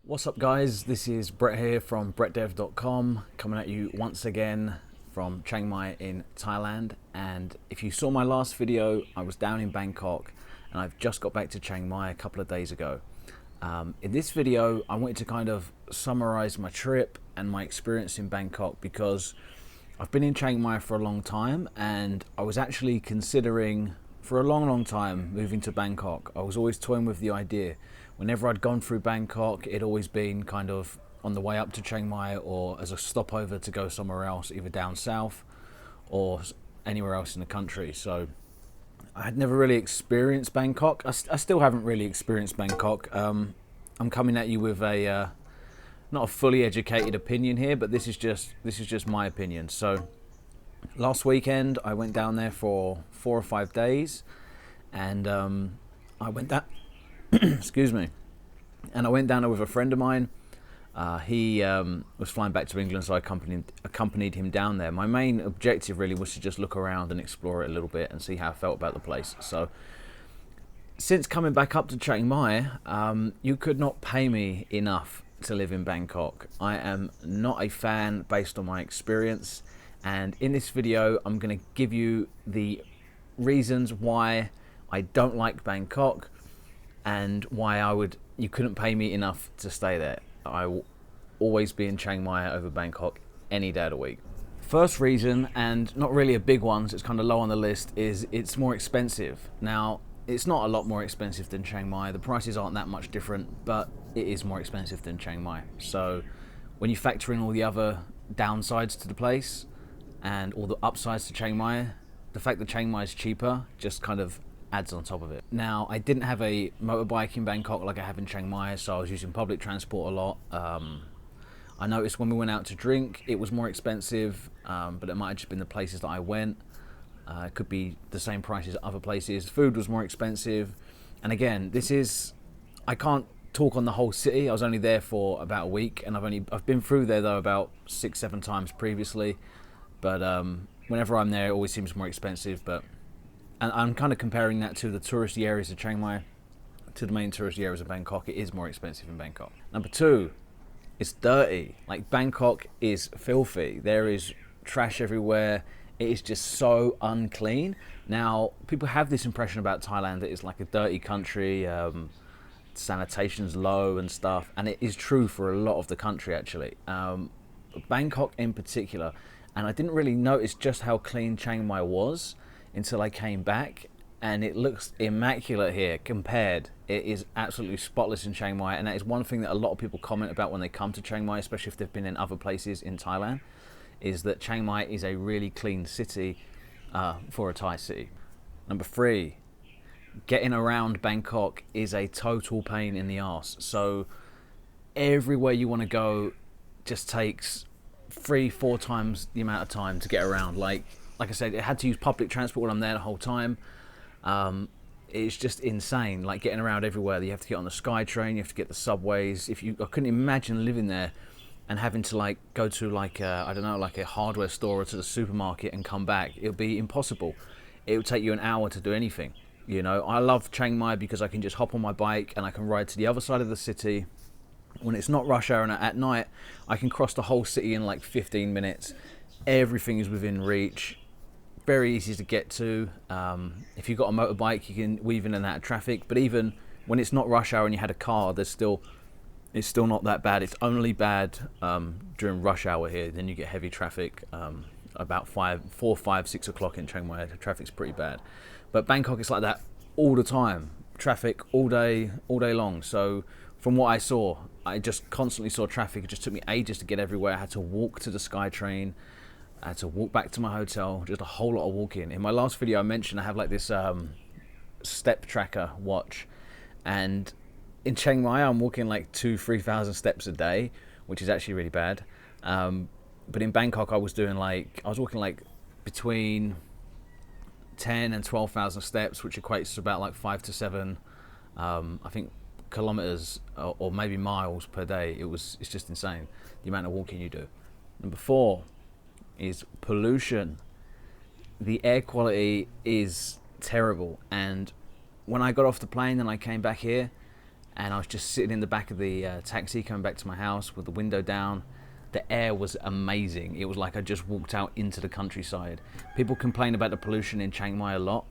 What's up guys, this is Brett here from brettdev.com, coming at you once again from Chiang Mai in Thailand. And if you saw my last video, I was down in Bangkok and I've just got back to Chiang Mai a couple of days ago. In this video I wanted to kind of summarize my trip and my experience in Bangkok, because I've been in Chiang Mai for a long time and I was actually considering for a long time moving to Bangkok. I was always toying with the idea. Whenever I'd gone through Bangkok, it'd always been kind of on the way up to Chiang Mai or as a stopover to go somewhere else, either down south or anywhere else in the country. So I had never really experienced Bangkok. I still haven't really experienced Bangkok. I'm coming at you with a not a fully educated opinion here, but this is just my opinion. So last weekend I went down there for 4 or 5 days, and I went down. Excuse me. And I went down there with a friend of mine. He was flying back to England, so I accompanied him down there. My main objective really was to just look around and explore it a little bit and see how I felt about the place. So since coming back up to Chiang Mai, you could not pay me enough to live in Bangkok. I am not a fan based on my experience, and in this video I'm going to give you the reasons why I don't like Bangkok and why you couldn't pay me enough to stay there. I will always be in Chiang Mai over Bangkok any day of the week. First reason, and not really a big one, so it's kind of low on the list, is it's more expensive. Now, it's not a lot more expensive than Chiang Mai. The prices aren't that much different, but it is more expensive than Chiang Mai. So when you factor in all the other downsides to the place and all the upsides to Chiang Mai, the fact that Chiang Mai is cheaper just kind of adds on top of it. Now, I didn't have a motorbike in Bangkok like I have in Chiang Mai, so I was using public transport a lot. I noticed when we went out to drink, it was more expensive, but it might have just been the places that I went. It could be the same prices at other places. Food was more expensive. And again, I can't talk on the whole city. I was only there for about a week, and I've been through there though about 6-7 times previously. But whenever I'm there, it always seems more expensive. And I'm kind of comparing that to the touristy areas of Chiang Mai, to the main touristy areas of Bangkok. It is more expensive in Bangkok. Number two, it's dirty. Like, Bangkok is filthy. There is trash everywhere. It is just so unclean. Now, people have this impression about Thailand that it's like a dirty country, sanitation's low and stuff, and it is true for a lot of the country actually. Bangkok in particular, and I didn't really notice just how clean Chiang Mai was until I came back, and it looks immaculate here compared. It is absolutely spotless in Chiang Mai, and that is one thing that a lot of people comment about when they come to Chiang Mai, especially if they've been in other places in Thailand, is that Chiang Mai is a really clean city for a Thai city. Number three, getting around Bangkok is a total pain in the arse. So everywhere you want to go just takes 3-4 times the amount of time to get around. Like I said, I had to use public transport when I'm there the whole time. It's just insane, like getting around everywhere. You have to get on the SkyTrain, you have to get the subways. I couldn't imagine living there and having to like go to like I don't know, like a hardware store or to the supermarket and come back. It would be impossible. It would take you an hour to do anything. You know, I love Chiang Mai because I can just hop on my bike and I can ride to the other side of the city. When it's not rush hour and at night, I can cross the whole city in like 15 minutes. Everything is within reach. Very easy to get to. If you've got a motorbike, you can weave in and out of traffic. But even when it's not rush hour and you had a car, it's still not that bad. It's only bad during rush hour here. Then you get heavy traffic about 4, 5, 6 o'clock in Chiang Mai. The traffic's pretty bad. But Bangkok is like that all the time. Traffic all day long. So from what I saw, I just constantly saw traffic. It just took me ages to get everywhere. I had to walk to the SkyTrain. I had to walk back to my hotel. Just a whole lot of walking. In my last video I mentioned I have like this step tracker watch, and in Chiang Mai I'm walking like 2,000-3,000 steps a day, which is actually really bad. But in Bangkok I was walking like between 10 and 12,000 steps, which equates to about like 5 to 7 I think kilometers or maybe miles per day. It's just insane the amount of walking you do. Number four is pollution. The air quality is terrible, and when I got off the plane and I came back here and I was just sitting in the back of the taxi coming back to my house with the window down. The air was amazing. It was like I just walked out into the countryside. People complain about the pollution in Chiang Mai a lot,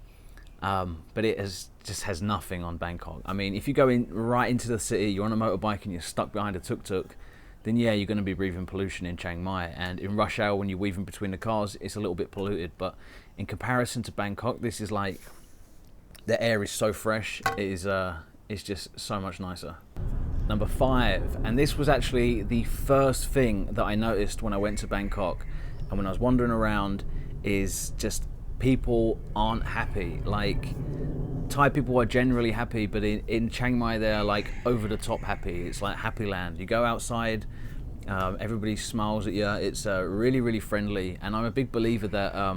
but it just has nothing on Bangkok. I mean, if you go in right into the city, you're on a motorbike and you're stuck behind a tuk-tuk, then yeah, you're going to be breathing pollution in Chiang Mai. And in rush hour, when you're weaving between the cars, it's a little bit polluted. But in comparison to Bangkok, this is like, the air is so fresh. It's just so much nicer. Number 5, and this was actually the first thing that I noticed when I went to Bangkok and when I was wandering around, is just people aren't happy. Like, Thai people are generally happy, but in Chiang Mai they're like over the top happy. It's like happy land. You go outside, everybody smiles at you. It's really, really friendly, and I'm a big believer that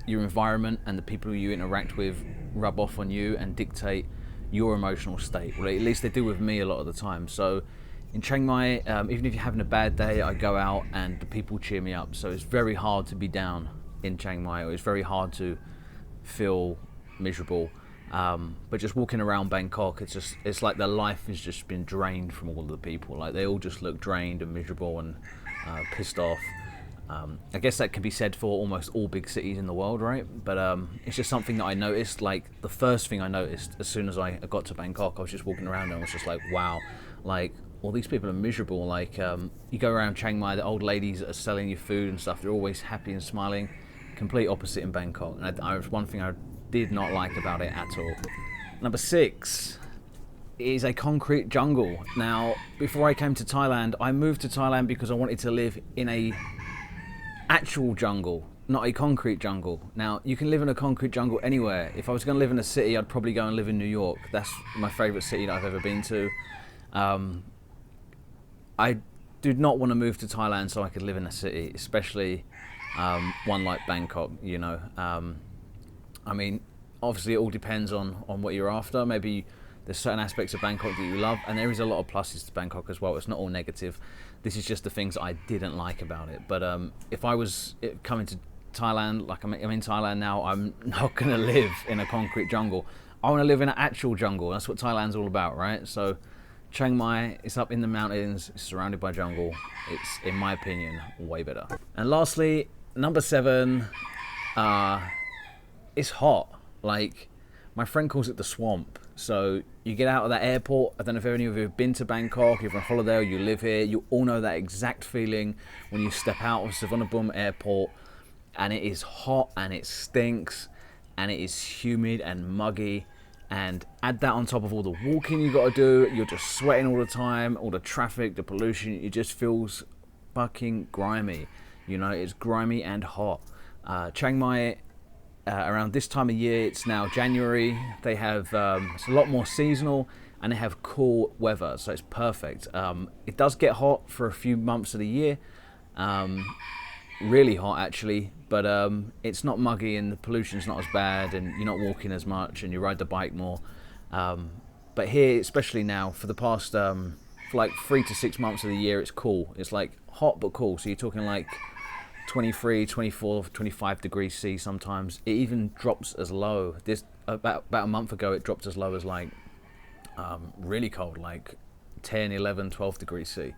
your environment and the people you interact with rub off on you and dictate your emotional state. Well, at least they do with me a lot of the time. So in Chiang Mai, even if you're having a bad day, I go out and the people cheer me up. So it's very hard to be down in Chiang Mai, or it's very hard to feel miserable. But just walking around Bangkok, it's like their life has just been drained from all of the people. Like, they all just look drained and miserable and pissed off. I guess that could be said for almost all big cities in the world, right? But it's just something that I noticed. Like, the first thing I noticed as soon as I got to Bangkok, I was just walking around and I was just like, wow, like, all these people are miserable. Like, you go around Chiang Mai, the old ladies that are selling you food and stuff, they're always happy and smiling. Complete opposite in Bangkok. And I was one thing I did not like about it at all. Number 6 is a concrete jungle. Now, before I came to Thailand, I moved to Thailand because I wanted to live in a actual jungle, not a concrete jungle. Now, you can live in a concrete jungle anywhere. If I was going to live in a city, I'd probably go and live in New York. That's my favorite city that I've ever been to. I did not want to move to Thailand so I could live in a city, especially one like Bangkok, you know. I mean, obviously it all depends on what you're after. Maybe there's certain aspects of Bangkok that you love, and there is a lot of pluses to Bangkok as well. It's not all negative. This is just the things I didn't like about it. But if I was coming to Thailand, like I'm in Thailand now, I'm not going to live in a concrete jungle. I want to live in an actual jungle. That's what Thailand's all about, right? So Chiang Mai is up in the mountains, it's surrounded by jungle. It's, in my opinion, way better. And lastly, number 7, it's hot. Like, my friend calls it the swamp. So you get out of that airport. I don't know if any of you have been to Bangkok, if you're on holiday or you live here, you all know that exact feeling when you step out of Suvarnabhumi airport and it is hot and it stinks and it is humid and muggy. And add that on top of all the walking you got to do. You're just sweating all the time, all the traffic, the pollution. It just feels fucking grimy. You know, it's grimy and hot. Chiang Mai, around this time of year, it's now January, they have it's a lot more seasonal and they have cool weather, so it's perfect. It does get hot for a few months of the year, really hot actually, but it's not muggy and the pollution's not as bad and you're not walking as much and you ride the bike more. But here, especially now, for the past for like 3 to 6 months of the year, it's cool. It's like hot but cool, so you're talking like 23, 24, 25 degrees C sometimes. It even drops as low. This about a month ago, it dropped as low as like really cold, like 10, 11, 12 degrees C.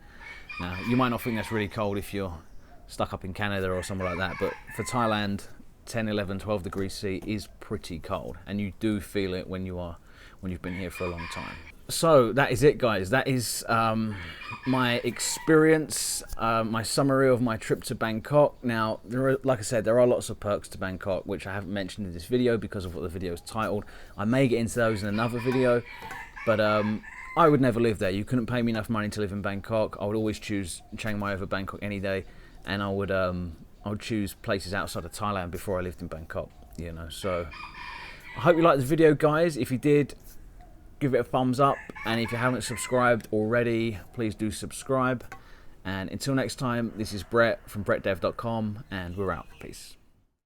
Now, you might not think that's really cold if you're stuck up in Canada or somewhere like that, but for Thailand, 10, 11, 12 degrees C is pretty cold, and you do feel it when you've been here for a long time. So that is it, guys. That is my experience, my summary of my trip to Bangkok. Now, like I said, there are lots of perks to Bangkok, which I haven't mentioned in this video because of what the video is titled. I may get into those in another video, but I would never live there. You couldn't pay me enough money to live in Bangkok. I would always choose Chiang Mai over Bangkok any day, and I would choose places outside of Thailand before I lived in Bangkok, you know. So I hope you liked the video, guys. If you did, give it a thumbs up, and if you haven't subscribed already, please do subscribe. And until next time, this is Brett from brettdev.com, and we're out. Peace.